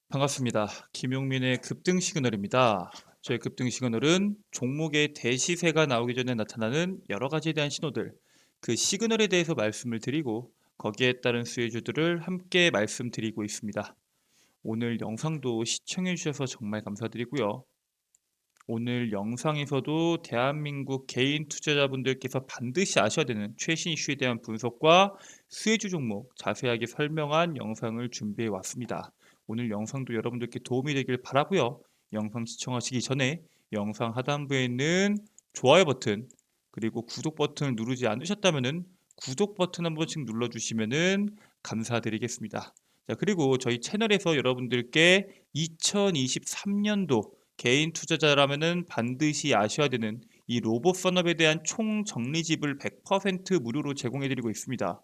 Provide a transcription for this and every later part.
반갑습니다. 김용민의 급등 시그널입니다. 저의 급등 시그널은 종목의 대시세가 나오기 전에 나타나는 여러 가지에 대한 신호들, 그 시그널에 대해서 말씀을 드리고 거기에 따른 수혜주들을 함께 말씀드리고 있습니다. 오늘 영상도 시청해 주셔서 정말 감사드리고요. 오늘 영상에서도 대한민국 개인 투자자분들께서 반드시 아셔야 되는 최신 이슈에 대한 분석과 수혜주 종목 자세하게 설명한 영상을 준비해 왔습니다. 오늘 영상도 여러분들께 도움이 되길 바라고요. 영상 시청하시기 전에 영상 하단부에 있는 좋아요 버튼 그리고 구독 버튼을 누르지 않으셨다면 구독 버튼 한 번씩 눌러주시면 감사드리겠습니다. 자, 그리고 저희 채널에서 여러분들께 2023년도 개인 투자자라면은 반드시 아셔야 되는 이 로봇 산업에 대한 총 정리집을 100% 무료로 제공해드리고 있습니다.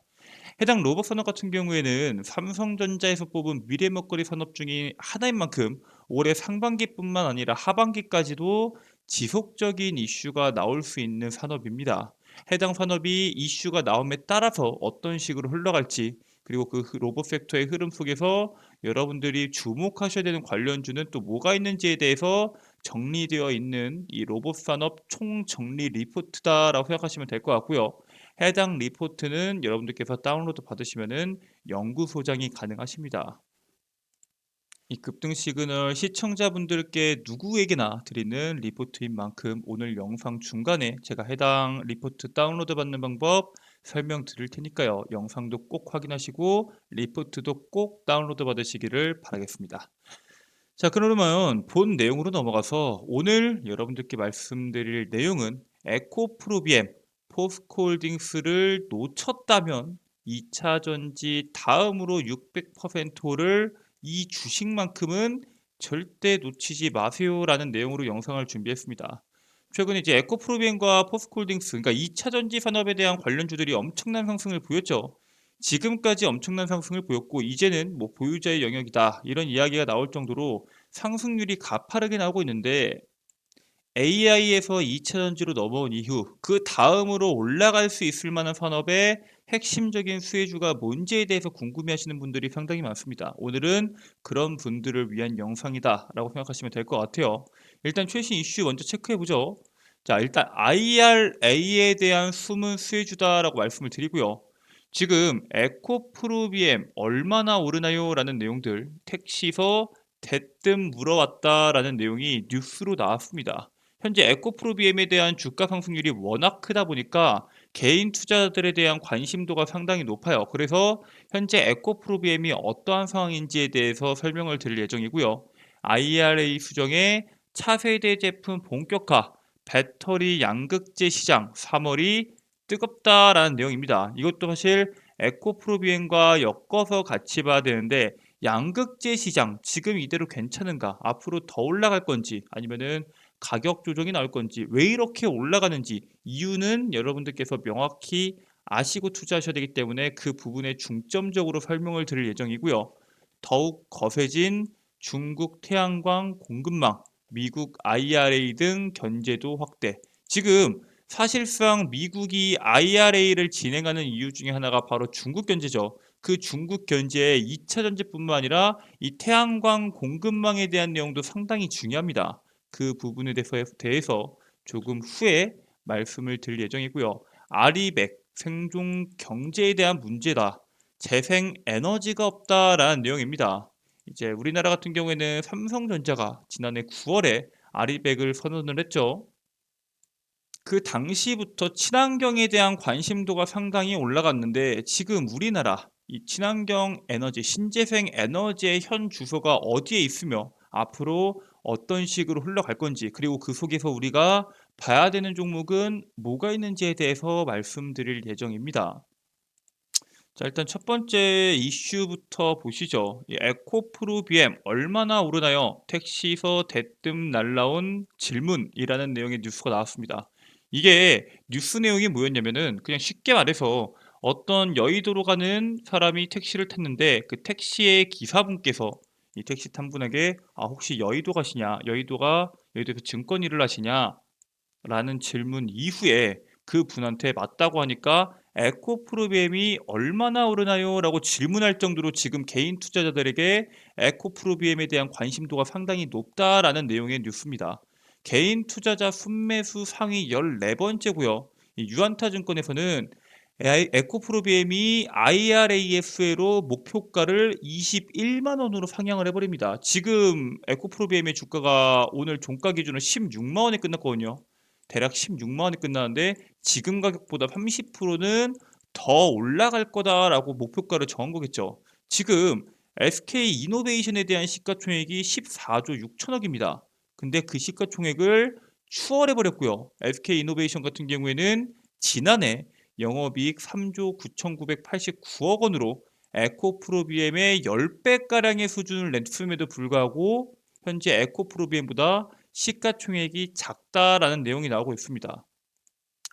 해당 로봇 산업 같은 경우에는 삼성전자에서 뽑은 미래 먹거리 산업 중에 하나인 만큼 올해 상반기뿐만 아니라 하반기까지도 지속적인 이슈가 나올 수 있는 산업입니다. 해당 산업이 이슈가 나옴에 따라서 어떤 식으로 흘러갈지 그리고 그 로봇 섹터의 흐름 속에서 여러분들이 주목하셔야 되는 관련주는 또 뭐가 있는지에 대해서 정리되어 있는 이 로봇 산업 총정리 리포트다라고 생각하시면 될 것 같고요. 해당 리포트는 여러분들께서 다운로드 받으시면은 연구 소장이 가능하십니다. 이 급등 시그널 시청자분들께 누구에게나 드리는 리포트인 만큼 오늘 영상 중간에 제가 해당 리포트 다운로드 받는 방법 설명드릴 테니까요. 영상도 꼭 확인하시고 리포트도 꼭 다운로드 받으시기를 바라겠습니다. 자, 그러면 본 내용으로 넘어가서 오늘 여러분들께 말씀드릴 내용은 에코프로비엠, 포스코홀딩스를 놓쳤다면 2차 전지 다음으로 600%를 이 주식만큼은 절대 놓치지 마세요라는 내용으로 영상을 준비했습니다. 최근에 이제 에코프로비엠과 포스코홀딩스, 그러니까 2차 전지 산업에 대한 관련주들이 엄청난 상승을 보였죠. 지금까지 엄청난 상승을 보였고 이제는 뭐 보유자의 영역이다 이런 이야기가 나올 정도로 상승률이 가파르게 나오고 있는데 AI에서 2차 전지로 넘어온 이후 그 다음으로 올라갈 수 있을 만한 산업의 핵심적인 수혜주가 뭔지에 대해서 궁금해하시는 분들이 상당히 많습니다. 오늘은 그런 분들을 위한 영상이다라고 생각하시면 될 것 같아요. 일단 최신 이슈 먼저 체크해보죠. 자, 일단 IRA에 대한 숨은 수혜주다라고 말씀을 드리고요. 지금 에코프로비엠 얼마나 오르나요? 라는 내용들 택시서 대뜸 물어왔다라는 내용이 뉴스로 나왔습니다. 현재 에코프로비엠에 대한 주가 상승률이 워낙 크다 보니까 개인 투자자들에 대한 관심도가 상당히 높아요. 그래서 현재 에코프로비엠이 어떠한 상황인지에 대해서 설명을 드릴 예정이고요. IRA 수정의 차세대 제품 본격화, 배터리 양극재 시장 3월이 뜨겁다라는 내용입니다. 이것도 사실 에코프로비엠과 엮어서 같이 봐야 되는데 양극재 시장 지금 이대로 괜찮은가? 앞으로 더 올라갈 건지 아니면은 가격 조정이 나올 건지 왜 이렇게 올라가는지 이유는 여러분들께서 명확히 아시고 투자하셔야 되기 때문에 그 부분에 중점적으로 설명을 드릴 예정이고요. 더욱 거세진 중국 태양광 공급망, 미국 IRA 등 견제도 확대. 지금 사실상 미국이 IRA를 진행하는 이유 중에 하나가 바로 중국 견제죠. 그 중국 견제의 2차 전지뿐만 아니라 이 태양광 공급망에 대한 내용도 상당히 중요합니다. 그 부분에 대해서 조금 후에 말씀을 드릴 예정이고요. 아리백 생존 경제에 대한 문제다. 재생 에너지가 없다라는 내용입니다. 이제 우리나라 같은 경우에는 삼성전자가 지난해 9월에 아리백을 선언을 했죠. 그 당시부터 친환경에 대한 관심도가 상당히 올라갔는데 지금 우리나라 이 친환경 에너지, 신재생 에너지의 현 주소가 어디에 있으며 앞으로 어떤 식으로 흘러갈 건지 그리고 그 속에서 우리가 봐야 되는 종목은 뭐가 있는지에 대해서 말씀드릴 예정입니다. 자, 일단 첫 번째 이슈부터 보시죠. 이 에코프로 BM 얼마나 오르나요? 택시서 대뜸 날라온 질문이라는 내용의 뉴스가 나왔습니다. 이게 뉴스 내용이 뭐였냐면은 그냥 쉽게 말해서 어떤 여의도로 가는 사람이 택시를 탔는데 그 택시의 기사분께서 이 택시 탄 분에게 혹시 여의도 가시냐? 여의도에서 증권 일을 하시냐? 라는 질문 이후에 그 분한테 맞다고 하니까 에코프로비엠이 얼마나 오르나요? 라고 질문할 정도로 지금 개인 투자자들에게 에코프로비엠에 대한 관심도가 상당히 높다라는 내용의 뉴스입니다. 개인 투자자 순매수 상위 14번째고요. 유안타 증권에서는 에코프로비엠이 IRAS로 목표가를 21만 원으로 상향을 해버립니다. 지금 에코프로비엠의 주가가 오늘 종가 기준으로 16만 원에 끝났거든요. 대략 16만 원에 끝나는데 지금 가격보다 30%는 더 올라갈 거다라고 목표가를 정한 거겠죠. 지금 SK 이노베이션에 대한 시가총액이 14조 6천억입니다. 근데 그 시가총액을 추월해 버렸고요. SK 이노베이션 같은 경우에는 지난해 영업이익 3조 9,989억 원으로 에코프로비엠의 10배가량의 수준을 냈음에도 불구하고 현재 에코프로비엠보다 시가총액이 작다라는 내용이 나오고 있습니다.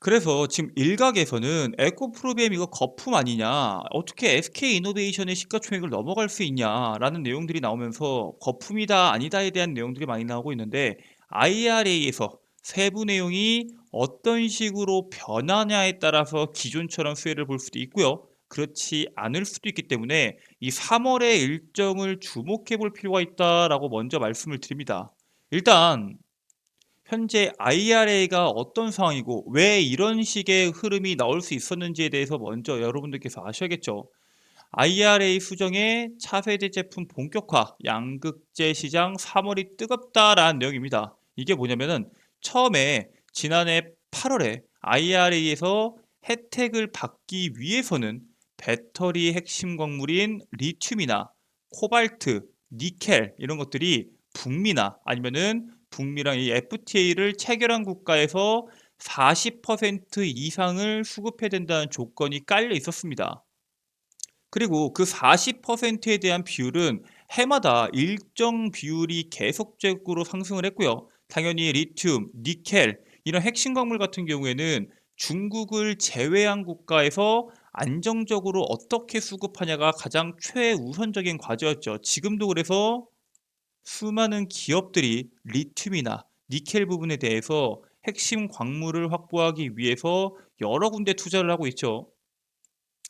그래서 지금 일각에서는 에코프로비엠 이거 거품 아니냐, 어떻게 SK이노베이션의 시가총액을 넘어갈 수 있냐라는 내용들이 나오면서 거품이다 아니다에 대한 내용들이 많이 나오고 있는데, IRA에서 세부 내용이 어떤 식으로 변하냐에 따라서 기존처럼 수혜를 볼 수도 있고요, 그렇지 않을 수도 있기 때문에 이 3월의 일정을 주목해 볼 필요가 있다라고 먼저 말씀을 드립니다. 일단 현재 IRA가 어떤 상황이고 왜 이런 식의 흐름이 나올 수 있었는지에 대해서 먼저 여러분들께서 아셔야겠죠. IRA 수정의 차세대 제품 본격화, 양극재 시장 3월이 뜨겁다라는 내용입니다. 이게 뭐냐면은 처음에 지난해 8월에 IRA에서 혜택을 받기 위해서는 배터리 핵심 광물인 리튬이나 코발트, 니켈 이런 것들이 북미나 아니면은 북미랑 이 FTA를 체결한 국가에서 40% 이상을 수급해야 된다는 조건이 깔려 있었습니다. 그리고 그 40%에 대한 비율은 해마다 일정 비율이 계속적으로 상승을 했고요. 당연히 리튬, 니켈 이런 핵심 광물 같은 경우에는 중국을 제외한 국가에서 안정적으로 어떻게 수급하냐가 가장 최우선적인 과제였죠. 지금도 그래서 수많은 기업들이 리튬이나 니켈 부분에 대해서 핵심 광물을 확보하기 위해서 여러 군데 투자를 하고 있죠.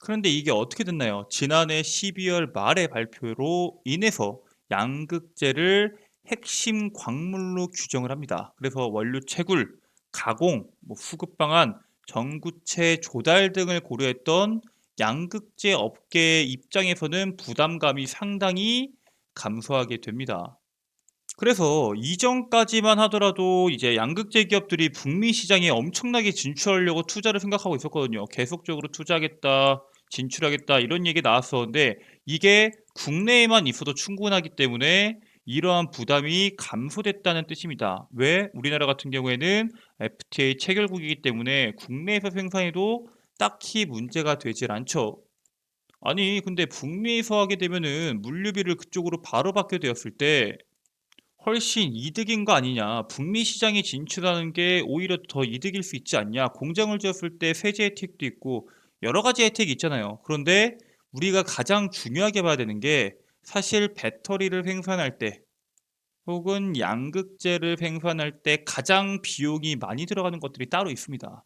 그런데 이게 어떻게 됐나요? 지난해 12월 말의 발표로 인해서 양극재를 핵심 광물로 규정을 합니다. 그래서 원료 채굴, 가공, 수급 방안, 전구체 조달 등을 고려했던 양극재 업계 입장에서는 부담감이 상당히 감소하게 됩니다. 그래서 이전까지만 하더라도 이제 양극재 기업들이 북미 시장에 엄청나게 진출하려고 투자를 생각하고 있었거든요. 계속적으로 투자하겠다, 진출하겠다 이런 얘기 나왔었는데 이게 국내에만 있어도 충분하기 때문에 이러한 부담이 감소됐다는 뜻입니다. 왜? 우리나라 같은 경우에는 FTA 체결국이기 때문에 국내에서 생산해도 딱히 문제가 되질 않죠. 아니, 근데 북미에서 하게 되면은 물류비를 그쪽으로 바로 받게 되었을 때 훨씬 이득인 거 아니냐. 북미 시장에 진출하는 게 오히려 더 이득일 수 있지 않냐. 공장을 지었을 때 세제 혜택도 있고 여러 가지 혜택이 있잖아요. 그런데 우리가 가장 중요하게 봐야 되는 게 사실 배터리를 생산할 때 혹은 양극재를 생산할 때 가장 비용이 많이 들어가는 것들이 따로 있습니다.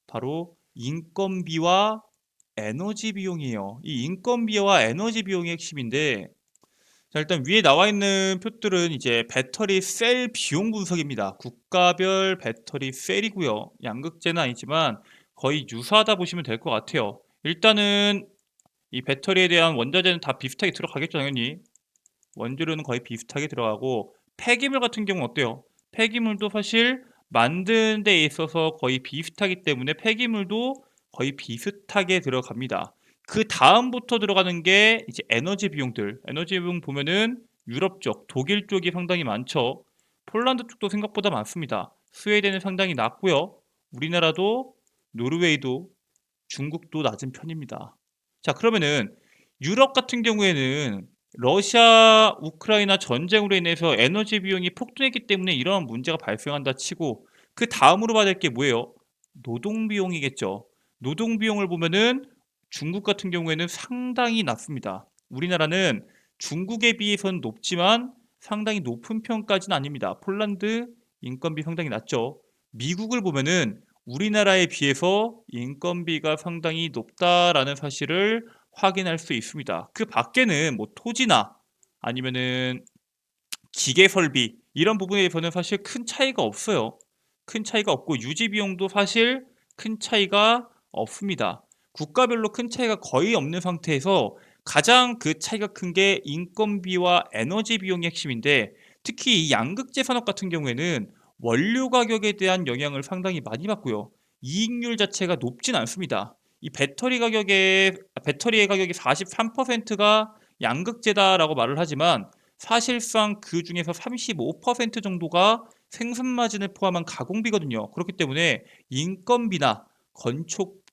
바로 인건비와 에너지 비용이에요. 이 인건비와 에너지 비용이 핵심인데, 자, 일단 위에 나와 있는 표들은 이제 배터리 셀 비용 분석입니다. 국가별 배터리 셀이고요. 양극재는 아니지만 거의 유사하다 보시면 될 것 같아요. 일단은 이 배터리에 대한 원자재는 다 비슷하게 들어가겠죠, 당연히. 원재료는 거의 비슷하게 들어가고, 폐기물 같은 경우는 어때요? 폐기물도 사실 만드는 데 있어서 거의 비슷하기 때문에 폐기물도 거의 비슷하게 들어갑니다. 그 다음부터 들어가는 게 이제 에너지 비용들. 에너지 비용 보면은 유럽 쪽, 독일 쪽이 상당히 많죠. 폴란드 쪽도 생각보다 많습니다. 스웨덴은 상당히 낮고요. 우리나라도, 노르웨이도, 중국도 낮은 편입니다. 자, 그러면은 유럽 같은 경우에는 러시아 우크라이나 전쟁으로 인해서 에너지 비용이 폭등했기 때문에 이러한 문제가 발생한다 치고, 그 다음으로 봐야 될 게 뭐예요? 노동 비용이겠죠. 노동 비용을 보면은 중국 같은 경우에는 상당히 낮습니다. 우리나라는 중국에 비해서는 높지만 상당히 높은 편까지는 아닙니다. 폴란드 인건비 상당히 낮죠. 미국을 보면은 우리나라에 비해서 인건비가 상당히 높다라는 사실을 확인할 수 있습니다. 그 밖에는 뭐 토지나 아니면은 기계 설비 이런 부분에 대해서는 사실 큰 차이가 없어요. 큰 차이가 없고 유지 비용도 사실 큰 차이가 없습니다. 국가별로 큰 차이가 거의 없는 상태에서 가장 그 차이가 큰 게 인건비와 에너지 비용이 핵심인데, 특히 이 양극재 산업 같은 경우에는 원료 가격에 대한 영향을 상당히 많이 받고요. 이익률 자체가 높진 않습니다. 이 배터리의 가격이 43%가 양극재다라고 말을 하지만 사실상 그 중에서 35% 정도가 생산 마진을 포함한 가공비거든요. 그렇기 때문에 인건비나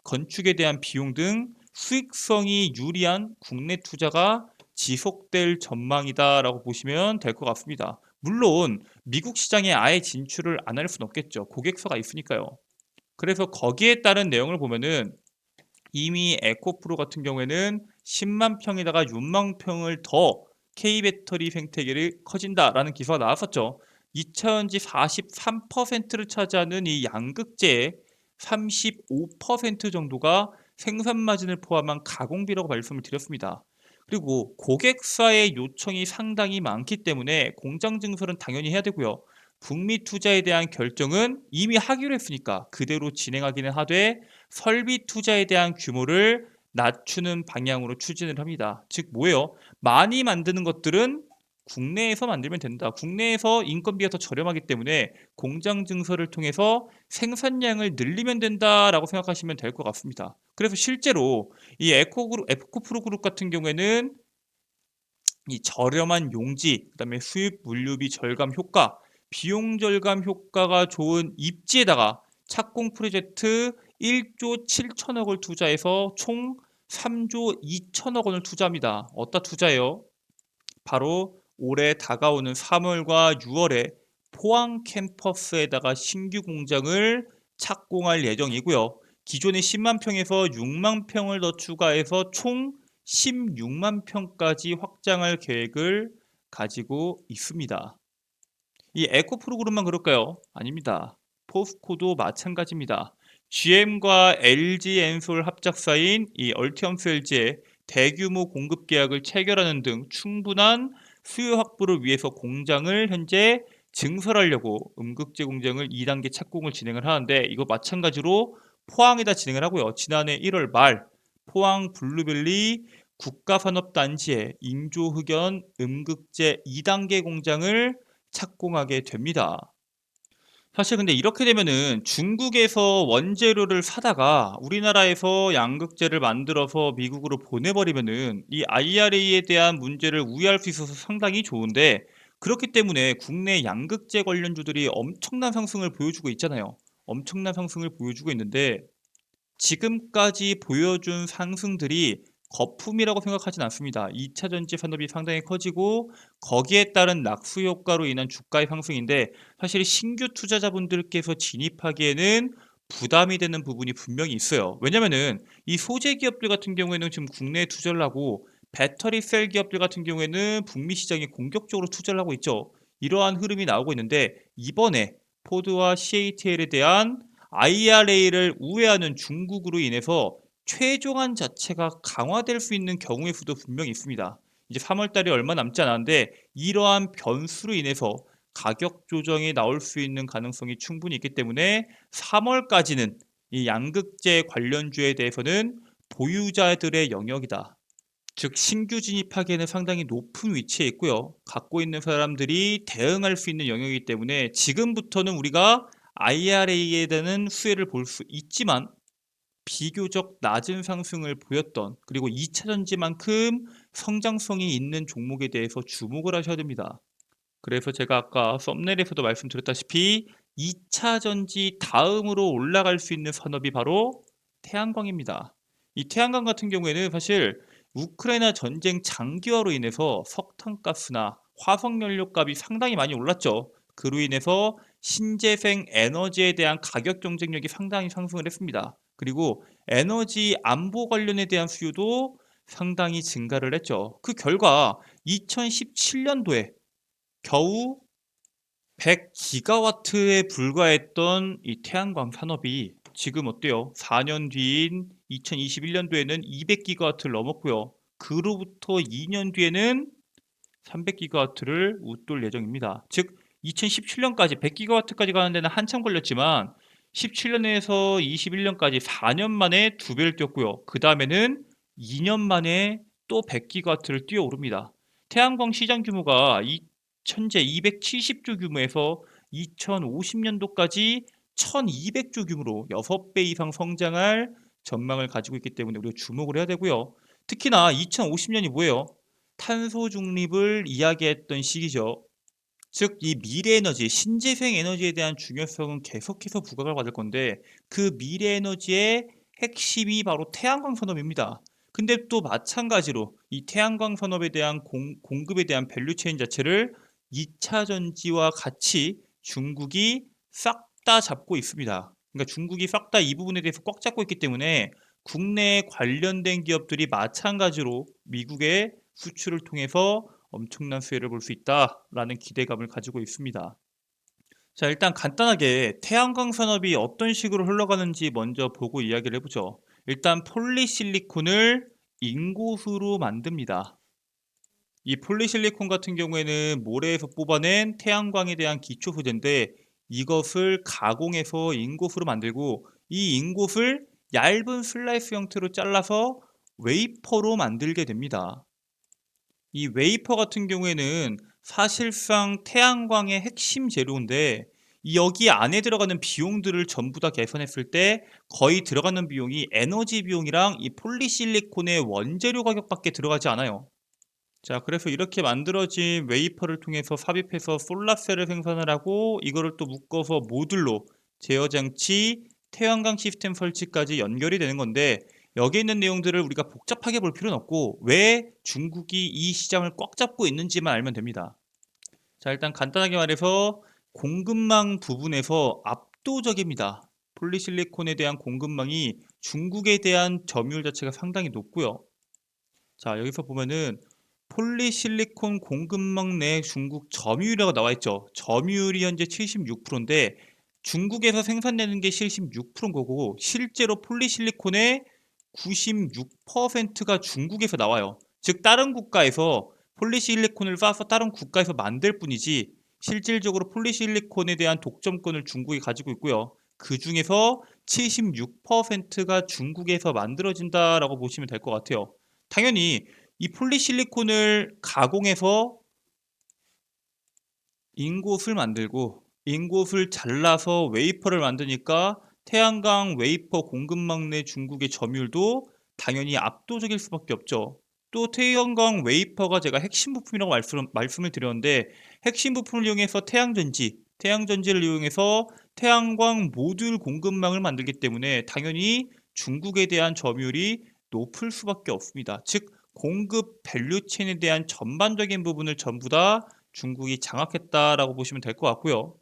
건축에 대한 비용 등 수익성이 유리한 국내 투자가 지속될 전망이다라고 보시면 될 것 같습니다. 물론 미국 시장에 아예 진출을 안 할 수는 없겠죠. 고객사가 있으니까요. 그래서 거기에 따른 내용을 보면은 이미 에코프로 같은 경우에는 10만 평에다가 6만 평을 더 K배터리 생태계를 커진다라는 기사가 나왔었죠. 2차전지 43%를 차지하는 이 양극재의 35% 정도가 생산 마진을 포함한 가공비라고 말씀을 드렸습니다. 그리고 고객사의 요청이 상당히 많기 때문에 공장 증설은 당연히 해야 되고요. 북미 투자에 대한 결정은 이미 하기로 했으니까 그대로 진행하기는 하되 설비 투자에 대한 규모를 낮추는 방향으로 추진을 합니다. 즉 뭐예요? 많이 만드는 것들은 국내에서 만들면 된다. 국내에서 인건비가 더 저렴하기 때문에 공장 증설을 통해서 생산량을 늘리면 된다라고 생각하시면 될 것 같습니다. 그래서 실제로 이 에코프로 그룹 같은 경우에는 이 저렴한 용지, 그다음에 수입 물류비 절감 효과, 비용 절감 효과가 좋은 입지에다가 착공 프로젝트 1조 7천억을 투자해서 총 3조 2천억 원을 투자합니다. 어디다 투자해요? 바로 올해 다가오는 3월과 6월에 포항 캠퍼스에다가 신규 공장을 착공할 예정이고요. 기존의 10만 평에서 6만 평을 더 추가해서 총 16만 평까지 확장할 계획을 가지고 있습니다. 이 에코 프로그램만 그럴까요? 아닙니다. 포스코도 마찬가지입니다. GM과 LG 엔솔 합작사인 이 얼티엄스 LG의 대규모 공급 계약을 체결하는 등 충분한 수요 확보를 위해서 공장을 현재 증설하려고 음극재 공장을 2단계 착공을 진행을 하는데, 이거 마찬가지로 포항에다 진행을 하고요. 지난해 1월 말 포항 블루벨리 국가산업단지에 인조흑연 음극재 2단계 공장을 착공하게 됩니다. 사실 근데 이렇게 되면은 중국에서 원재료를 사다가 우리나라에서 양극재를 만들어서 미국으로 보내버리면은 이 IRA에 대한 문제를 우회할 수 있어서 상당히 좋은데, 그렇기 때문에 국내 양극재 관련주들이 엄청난 상승을 보여주고 있잖아요. 엄청난 상승을 보여주고 있는데, 지금까지 보여준 상승들이 거품이라고 생각하진 않습니다. 2차 전지 산업이 상당히 커지고 거기에 따른 낙수 효과로 인한 주가의 상승인데, 사실 신규 투자자분들께서 진입하기에는 부담이 되는 부분이 분명히 있어요. 왜냐면은 이 소재 기업들 같은 경우에는 지금 국내에 투자를 하고 배터리 셀 기업들 같은 경우에는 북미 시장에 공격적으로 투자를 하고 있죠. 이러한 흐름이 나오고 있는데, 이번에 포드와 CATL에 대한 IRA를 우회하는 중국으로 인해서 최종안 자체가 강화될 수 있는 경우의 수도 분명히 있습니다. 이제 3월 달이 얼마 남지 않았는데 이러한 변수로 인해서 가격 조정이 나올 수 있는 가능성이 충분히 있기 때문에 3월까지는 이 양극재 관련주에 대해서는 보유자들의 영역이다. 즉 신규 진입하기에는 상당히 높은 위치에 있고요. 갖고 있는 사람들이 대응할 수 있는 영역이기 때문에 지금부터는 우리가 IRA에 대한 수혜를 볼 수 있지만 비교적 낮은 상승을 보였던, 그리고 2차 전지만큼 성장성이 있는 종목에 대해서 주목을 하셔야 됩니다. 그래서 제가 아까 썸네일에서도 말씀드렸다시피 2차 전지 다음으로 올라갈 수 있는 산업이 바로 태양광입니다. 이 태양광 같은 경우에는 사실 우크라이나 전쟁 장기화로 인해서 석탄가스나 화석연료 값이 상당히 많이 올랐죠. 그로 인해서 신재생 에너지에 대한 가격 경쟁력이 상당히 상승을 했습니다. 그리고 에너지 안보 관련에 대한 수요도 상당히 증가를 했죠. 그 결과 2017년도에 겨우 100기가와트에 불과했던 이 태양광 산업이 지금 어때요? 4년 뒤인 2021년도에는 200기가와트를 넘었고요. 그로부터 2년 뒤에는 300기가와트를 웃돌 예정입니다. 즉 2017년까지 100기가와트까지 가는 데는 한참 걸렸지만 17년에서 21년까지 4년 만에 2배를 뛰었고요. 그 다음에는 2년 만에 또 100기가와트를 뛰어오릅니다. 태양광 시장 규모가 현재 270조 규모에서 2050년도까지 1200조 규모로 6배 이상 성장할 전망을 가지고 있기 때문에 우리가 주목을 해야 되고요. 특히나 2050년이 뭐예요? 탄소 중립을 이야기했던 시기죠. 즉, 이 미래 에너지, 신재생 에너지에 대한 중요성은 계속해서 부각을 받을 건데 그 미래 에너지의 핵심이 바로 태양광 산업입니다. 근데 또 마찬가지로 이 태양광 산업에 대한 공급에 대한 밸류체인 자체를 2차 전지와 같이 중국이 싹 다 잡고 있습니다. 그러니까 중국이 싹 다 이 부분에 대해서 꽉 잡고 있기 때문에 국내 관련된 기업들이 마찬가지로 미국의 수출을 통해서 엄청난 수혜를 볼 수 있다라는 기대감을 가지고 있습니다. 자, 일단 간단하게 태양광 산업이 어떤 식으로 흘러가는지 먼저 보고 이야기를 해보죠. 일단 폴리실리콘을 인고수로 만듭니다. 이 폴리실리콘 같은 경우에는 모래에서 뽑아낸 태양광에 대한 기초 소재인데 이것을 가공해서 인고수로 만들고 이 인고를 얇은 슬라이스 형태로 잘라서 웨이퍼로 만들게 됩니다. 이 웨이퍼 같은 경우에는 사실상 태양광의 핵심 재료인데 여기 안에 들어가는 비용들을 전부 다 계산했을 때 거의 들어가는 비용이 에너지 비용이랑 이 폴리실리콘의 원재료 가격밖에 들어가지 않아요. 자, 그래서 이렇게 만들어진 웨이퍼를 통해서 삽입해서 솔라셀을 생산을 하고 이거를 또 묶어서 모듈로 제어 장치, 태양광 시스템 설치까지 연결이 되는 건데 여기 있는 내용들을 우리가 복잡하게 볼 필요는 없고 왜 중국이 이 시장을 꽉 잡고 있는지만 알면 됩니다. 자, 일단 간단하게 말해서 공급망 부분에서 압도적입니다. 폴리실리콘에 대한 공급망이 중국에 대한 점유율 자체가 상당히 높고요. 자, 여기서 보면은 폴리실리콘 공급망 내 중국 점유율이라고 나와 있죠. 점유율이 현재 76%인데 중국에서 생산되는 게 76%인 거고 실제로 폴리실리콘의 96%가 중국에서 나와요. 즉 다른 국가에서 폴리실리콘을 싸서 다른 국가에서 만들 뿐이지 실질적으로 폴리실리콘에 대한 독점권을 중국이 가지고 있고요. 그 중에서 76%가 중국에서 만들어진다라고 보시면 될 것 같아요. 당연히 이 폴리실리콘을 가공해서 인곳을 만들고 인곳을 잘라서 웨이퍼를 만드니까 태양광 웨이퍼 공급망 내 중국의 점유율도 당연히 압도적일 수밖에 없죠. 또 태양광 웨이퍼가 제가 핵심 부품이라고 말씀을 드렸는데 핵심 부품을 이용해서 태양전지를 이용해서 태양광 모듈 공급망을 만들기 때문에 당연히 중국에 대한 점유율이 높을 수밖에 없습니다. 즉 공급 밸류체인에 대한 전반적인 부분을 전부 다 중국이 장악했다라고 보시면 될 것 같고요.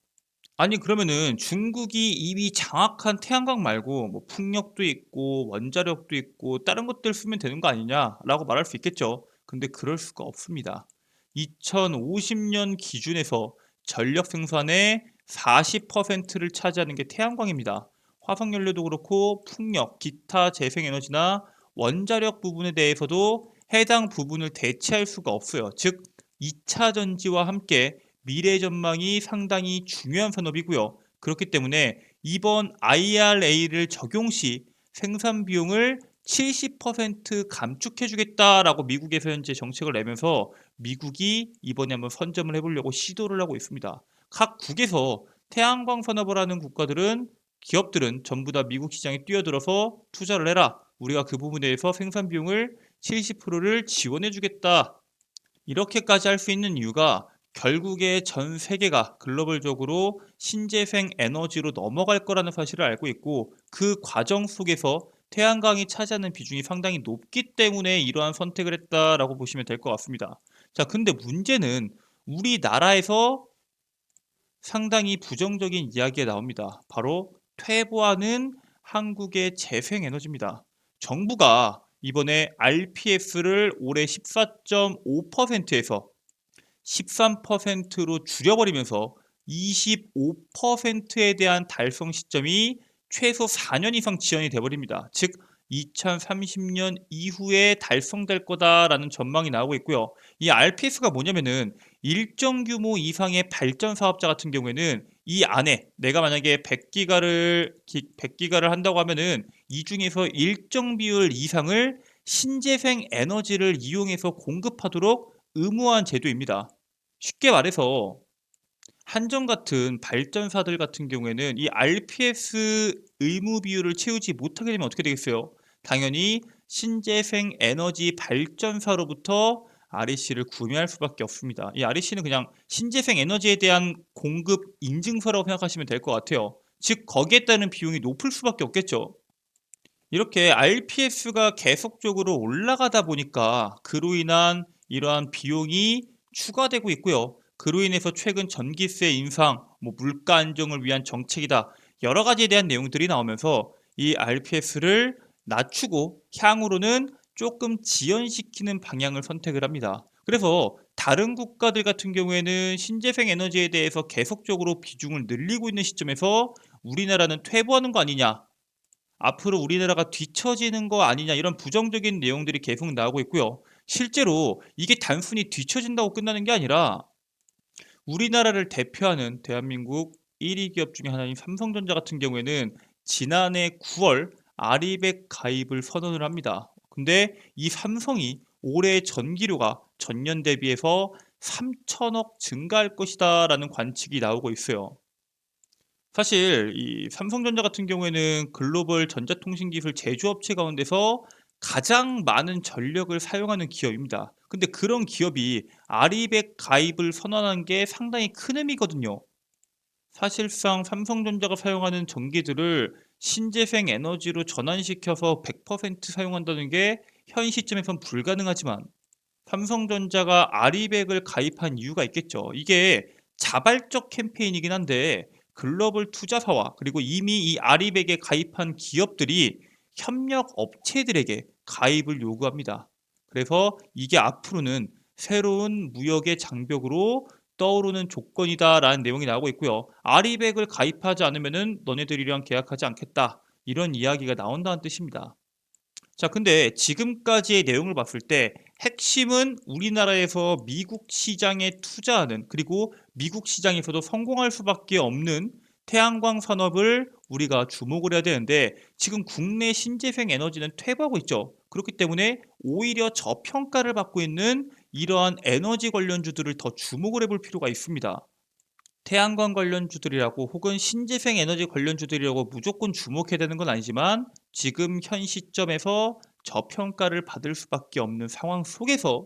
아니 그러면은 중국이 이미 장악한 태양광 말고 뭐 풍력도 있고 원자력도 있고 다른 것들 쓰면 되는 거 아니냐라고 말할 수 있겠죠. 근데 그럴 수가 없습니다. 2050년 기준에서 전력 생산의 40%를 차지하는 게 태양광입니다. 화석연료도 그렇고 풍력, 기타 재생에너지나 원자력 부분에 대해서도 해당 부분을 대체할 수가 없어요. 즉 2차 전지와 함께 미래 전망이 상당히 중요한 산업이고요. 그렇기 때문에 이번 IRA를 적용 시 생산 비용을 70% 감축해 주겠다라고 미국에서 현재 정책을 내면서 미국이 이번에 한번 선점을 해보려고 시도를 하고 있습니다. 각 국에서 태양광 산업을 하는 기업들은 전부 다 미국 시장에 뛰어들어서 투자를 해라. 우리가 그 부분에 대해서 생산 비용을 70%를 지원해 주겠다. 이렇게까지 할 수 있는 이유가 결국에 전 세계가 글로벌적으로 신재생 에너지로 넘어갈 거라는 사실을 알고 있고 그 과정 속에서 태양광이 차지하는 비중이 상당히 높기 때문에 이러한 선택을 했다라고 보시면 될 것 같습니다. 자, 근데 문제는 우리나라에서 상당히 부정적인 이야기가 나옵니다. 바로 퇴보하는 한국의 재생에너지입니다. 정부가 이번에 RPS를 올해 14.5%에서 13%로 줄여버리면서 25%에 대한 달성 시점이 최소 4년 이상 지연이 돼 버립니다. 즉 2030년 이후에 달성될 거다라는 전망이 나오고 있고요. 이 RPS가 뭐냐면은 일정 규모 이상의 발전 사업자 같은 경우에는 이 안에 내가 만약에 100기가를 한다고 하면은 이 중에서 일정 비율 이상을 신재생 에너지를 이용해서 공급하도록 의무화한 제도입니다. 쉽게 말해서 한전 같은 발전사들 같은 경우에는 이 RPS 의무 비율을 채우지 못하게 되면 어떻게 되겠어요? 당연히 신재생 에너지 발전사로부터 REC를 구매할 수밖에 없습니다. 이 REC는 그냥 신재생 에너지에 대한 공급 인증서라고 생각하시면 될 것 같아요. 즉 거기에 따른 비용이 높을 수밖에 없겠죠. 이렇게 RPS가 계속적으로 올라가다 보니까 그로 인한 이러한 비용이 추가되고 있고요. 그로 인해서 최근 전기세 인상, 물가 안정을 위한 정책이다. 여러 가지에 대한 내용들이 나오면서 이 RPS를 낮추고 향후로는 조금 지연시키는 방향을 선택을 합니다. 그래서 다른 국가들 같은 경우에는 신재생 에너지에 대해서 계속적으로 비중을 늘리고 있는 시점에서 우리나라는 퇴보하는 거 아니냐, 앞으로 우리나라가 뒤처지는 거 아니냐, 이런 부정적인 내용들이 계속 나오고 있고요. 실제로 이게 단순히 뒤처진다고 끝나는 게 아니라 우리나라를 대표하는 대한민국 1위 기업 중에 하나인 삼성전자 같은 경우에는 지난해 9월 아리백 가입을 선언을 합니다. 근데 이 삼성이 올해 전기료가 전년 대비해서 3천억 증가할 것이다라는 관측이 나오고 있어요. 사실 이 삼성전자 같은 경우에는 글로벌 전자통신기술 제조업체 가운데서 가장 많은 전력을 사용하는 기업입니다. 근데 그런 기업이 아리백 가입을 선언한 게 상당히 큰 의미거든요. 사실상 삼성전자가 사용하는 전기들을 신재생 에너지로 전환시켜서 100% 사용한다는 게 현 시점에선 불가능하지만 삼성전자가 아리백을 가입한 이유가 있겠죠. 이게 자발적 캠페인이긴 한데 글로벌 투자사와 그리고 이미 이 아리백에 가입한 기업들이 협력 업체들에게 가입을 요구합니다. 그래서 이게 앞으로는 새로운 무역의 장벽으로 떠오르는 조건이다라는 내용이 나오고 있고요. 아리백을 가입하지 않으면은 너네들이랑 계약하지 않겠다. 이런 이야기가 나온다는 뜻입니다. 자, 근데 지금까지의 내용을 봤을 때 핵심은 우리나라에서 미국 시장에 투자하는, 그리고 미국 시장에서도 성공할 수밖에 없는 태양광 산업을 우리가 주목을 해야 되는데 지금 국내 신재생 에너지는 퇴보하고 있죠. 그렇기 때문에 오히려 저평가를 받고 있는 이러한 에너지 관련주들을 더 주목을 해볼 필요가 있습니다. 태양광 관련주들이라고 혹은 신재생 에너지 관련주들이라고 무조건 주목해야 되는 건 아니지만 지금 현 시점에서 저평가를 받을 수밖에 없는 상황 속에서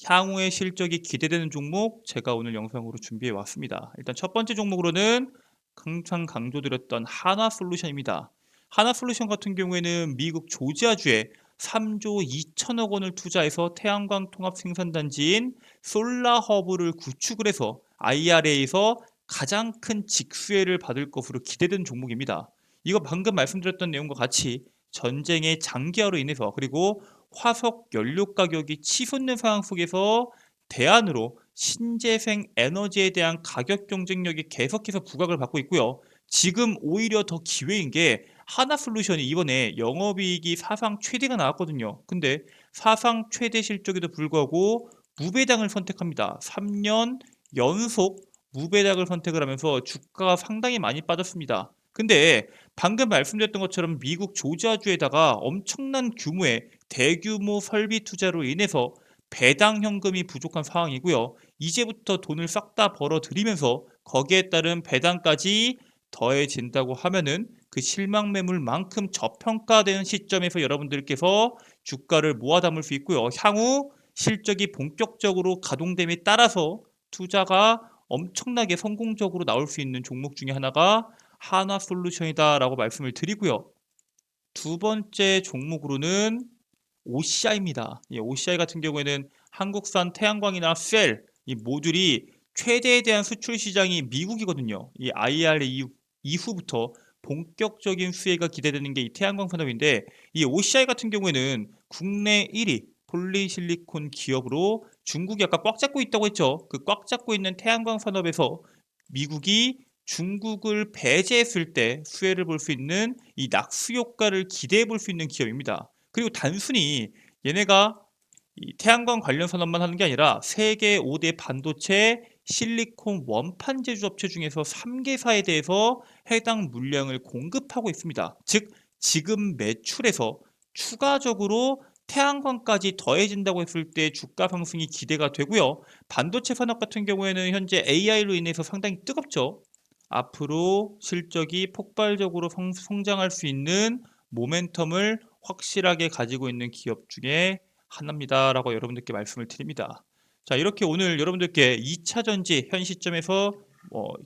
향후의 실적이 기대되는 종목 제가 오늘 영상으로 준비해 왔습니다. 일단 첫 번째 종목으로는 항상 강조드렸던 하나솔루션입니다. 하나솔루션 같은 경우에는 미국 조지아주에 3조 2천억 원을 투자해서 태양광 통합 생산단지인 솔라허브를 구축을 해서 IRA에서 가장 큰 직수혜를 받을 것으로 기대되는 종목입니다. 이거 방금 말씀드렸던 내용과 같이 전쟁의 장기화로 인해서 그리고 화석 연료 가격이 치솟는 상황 속에서 대안으로 신재생 에너지에 대한 가격 경쟁력이 계속해서 부각을 받고 있고요. 지금 오히려 더 기회인 게 하나솔루션이 이번에 영업이익이 사상 최대가 나왔거든요. 근데 사상 최대 실적에도 불구하고 무배당을 선택합니다. 3년 연속 무배당을 선택을 하면서 주가가 상당히 많이 빠졌습니다. 근데 방금 말씀드렸던 것처럼 미국 조지아주에다가 엄청난 규모의 대규모 설비 투자로 인해서 배당 현금이 부족한 상황이고요. 이제부터 돈을 싹 다 벌어들이면서 거기에 따른 배당까지 더해진다고 하면은 그 실망 매물만큼 저평가되는 시점에서 여러분들께서 주가를 모아 담을 수 있고요. 향후 실적이 본격적으로 가동됨에 따라서 투자가 엄청나게 성공적으로 나올 수 있는 종목 중에 하나가 하나솔루션이다라고 말씀을 드리고요. 두 번째 종목으로는 OCI입니다. OCI 같은 경우에는 한국산 태양광이나 셀, 이 모듈이 최대에 대한 수출 시장이 미국이거든요. 이 IRA 이후부터 본격적인 수혜가 기대되는 게 이 태양광 산업인데 이 OCI 같은 경우에는 국내 1위 폴리실리콘 기업으로 중국이 아까 꽉 잡고 있다고 했죠. 그 꽉 잡고 있는 태양광 산업에서 미국이 중국을 배제했을 때 수혜를 볼 수 있는 이 낙수 효과를 기대해 볼 수 있는 기업입니다. 그리고 단순히 얘네가 이 태양광 관련 산업만 하는 게 아니라 세계 5대 반도체 실리콘 원판 제조 업체 중에서 3개사에 대해서 해당 물량을 공급하고 있습니다. 즉 지금 매출에서 추가적으로 태양광까지 더해진다고 했을 때 주가 상승이 기대가 되고요. 반도체 산업 같은 경우에는 현재 AI로 인해서 상당히 뜨겁죠. 앞으로 실적이 폭발적으로 성장할 수 있는 모멘텀을 확실하게 가지고 있는 기업 중에 하나입니다라고 여러분들께 말씀을 드립니다. 자, 이렇게 오늘 여러분들께 2차 전지 현 시점에서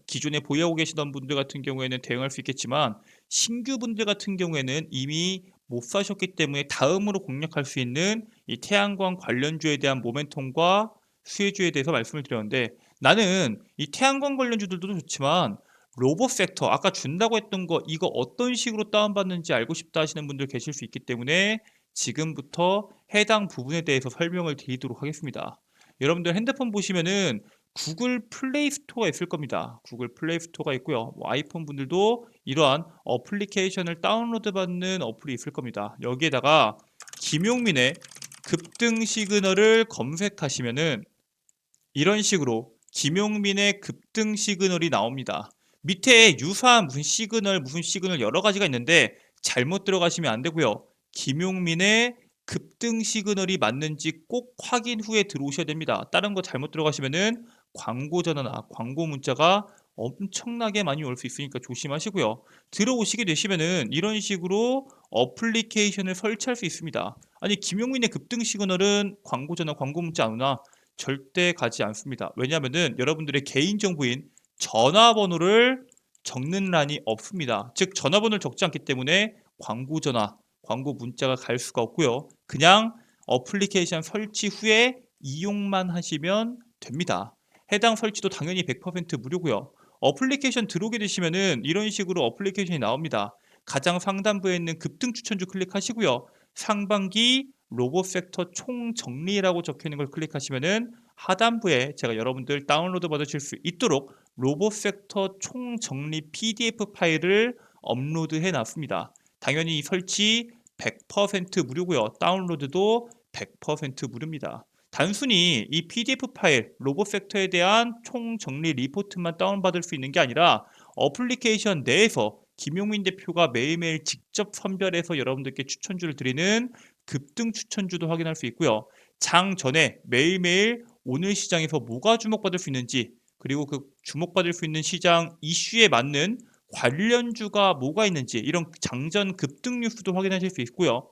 기존에 보유하고 계시던 분들 같은 경우에는 대응할 수 있겠지만 신규 분들 같은 경우에는 이미 못 사셨기 때문에 다음으로 공략할 수 있는 이 태양광 관련주에 대한 모멘텀과 수혜주에 대해서 말씀을 드렸는데 나는 이 태양광 관련주들도 좋지만 로봇 섹터 아까 준다고 했던 거 이거 어떤 식으로 다운받는지 알고 싶다 하시는 분들 계실 수 있기 때문에 지금부터 해당 부분에 대해서 설명을 드리도록 하겠습니다. 여러분들 핸드폰 보시면은 구글 플레이 스토어가 있을 겁니다. 구글 플레이 스토어가 있고요. 아이폰 분들도 이러한 어플리케이션을 다운로드 받는 어플이 있을 겁니다. 여기에다가 김용민의 급등 시그널을 검색하시면은 이런 식으로 김용민의 급등 시그널이 나옵니다. 밑에 유사한 무슨 시그널 여러 가지가 있는데 잘못 들어가시면 안 되고요. 김용민의 급등 시그널이 맞는지 꼭 확인 후에 들어오셔야 됩니다. 다른 거 잘못 들어가시면은 광고 전화나 광고 문자가 엄청나게 많이 올 수 있으니까 조심하시고요. 들어오시게 되시면은 이런 식으로 어플리케이션을 설치할 수 있습니다. 아니 김용민의 급등 시그널은 광고 전화 광고 문자 안 오나? 절대 가지 않습니다. 왜냐하면은 여러분들의 개인정보인 전화번호를 적는 란이 없습니다. 즉 전화번호를 적지 않기 때문에 광고 전화, 광고 문자가 갈 수가 없고요. 그냥 어플리케이션 설치 후에 이용만 하시면 됩니다. 해당 설치도 당연히 100% 무료고요. 어플리케이션 들어오게 되시면은 이런 식으로 어플리케이션이 나옵니다. 가장 상단부에 있는 급등 추천주 클릭하시고요. 상반기 로봇 섹터 총정리라고 적혀 있는 걸 클릭하시면은 하단부에 제가 여러분들 다운로드 받으실 수 있도록 로봇 섹터 총정리 PDF 파일을 업로드해 놨습니다. 당연히 이 설치 100% 무료고요. 다운로드도 100% 무료입니다. 단순히 이 PDF 파일, 로봇 섹터에 대한 총정리 리포트만 다운받을 수 있는 게 아니라 어플리케이션 내에서 김용민 대표가 매일매일 직접 선별해서 여러분들께 추천주를 드리는 급등 추천주도 확인할 수 있고요. 장 전에 매일매일 오늘 시장에서 뭐가 주목받을 수 있는지 그리고 그 주목받을 수 있는 시장 이슈에 맞는 관련주가 뭐가 있는지 이런 장전 급등 뉴스도 확인하실 수 있고요.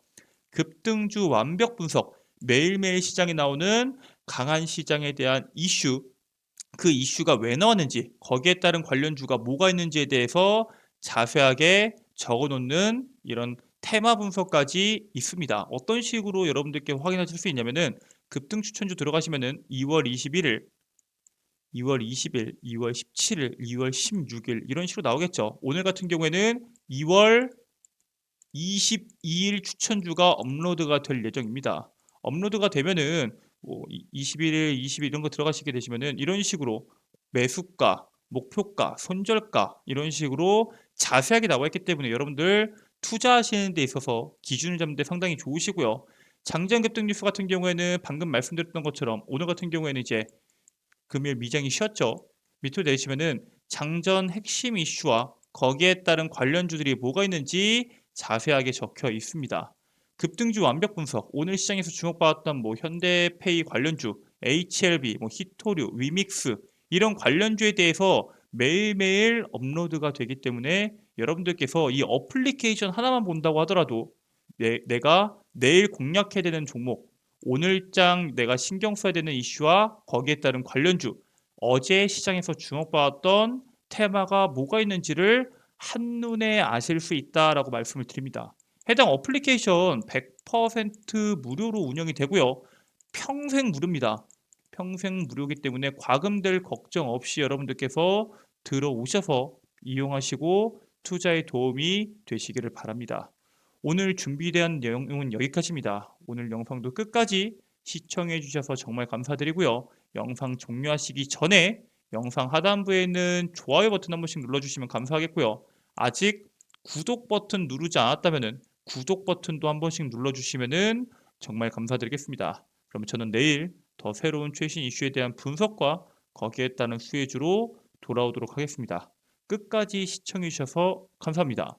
급등주 완벽 분석 매일매일 시장에 나오는 강한 시장에 대한 이슈 그 이슈가 왜 나왔는지 거기에 따른 관련주가 뭐가 있는지에 대해서 자세하게 적어놓는 이런 테마 분석까지 있습니다. 어떤 식으로 여러분들께 확인하실 수 있냐면은 급등 추천주 들어가시면은 2월 21일, 2월 20일, 2월 17일, 2월 16일 이런 식으로 나오겠죠. 오늘 같은 경우에는 2월 22일 추천주가 업로드가 될 예정입니다. 업로드가 되면은 21일, 20일 이런 거 들어가시게 되시면은 이런 식으로 매수가, 목표가, 손절가 이런 식으로 자세하게 나와 있기 때문에 여러분들 투자하시는 데 있어서 기준을 잡는 데 상당히 좋으시고요. 장전 급등 뉴스 같은 경우에는 방금 말씀드렸던 것처럼 오늘 같은 경우에는 이제 금일 미장이 쉬었죠. 밑으로 내리시면은 장전 핵심 이슈와 거기에 따른 관련주들이 뭐가 있는지 자세하게 적혀 있습니다. 급등주 완벽 분석, 오늘 시장에서 주목받았던 현대페이 관련주, HLB, 히토류, 위믹스 이런 관련주에 대해서 매일매일 업로드가 되기 때문에 여러분들께서 이 어플리케이션 하나만 본다고 하더라도 내가 내일 공략해야 되는 종목, 오늘장 내가 신경 써야 되는 이슈와 거기에 따른 관련주, 어제 시장에서 주목받았던 테마가 뭐가 있는지를 한눈에 아실 수 있다라고 말씀을 드립니다. 해당 어플리케이션 100% 무료로 운영이 되고요. 평생 무료입니다. 평생 무료이기 때문에 과금될 걱정 없이 여러분들께서 들어오셔서 이용하시고 투자에 도움이 되시기를 바랍니다. 오늘 준비된 내용은 여기까지입니다. 오늘 영상도 끝까지 시청해 주셔서 정말 감사드리고요. 영상 종료하시기 전에 영상 하단부에 있는 좋아요 버튼 한 번씩 눌러주시면 감사하겠고요. 아직 구독 버튼 누르지 않았다면은 구독 버튼도 한 번씩 눌러주시면은 정말 감사드리겠습니다. 그럼 저는 내일 더 새로운 최신 이슈에 대한 분석과 거기에 따른 수혜주로 돌아오도록 하겠습니다. 끝까지 시청해 주셔서 감사합니다.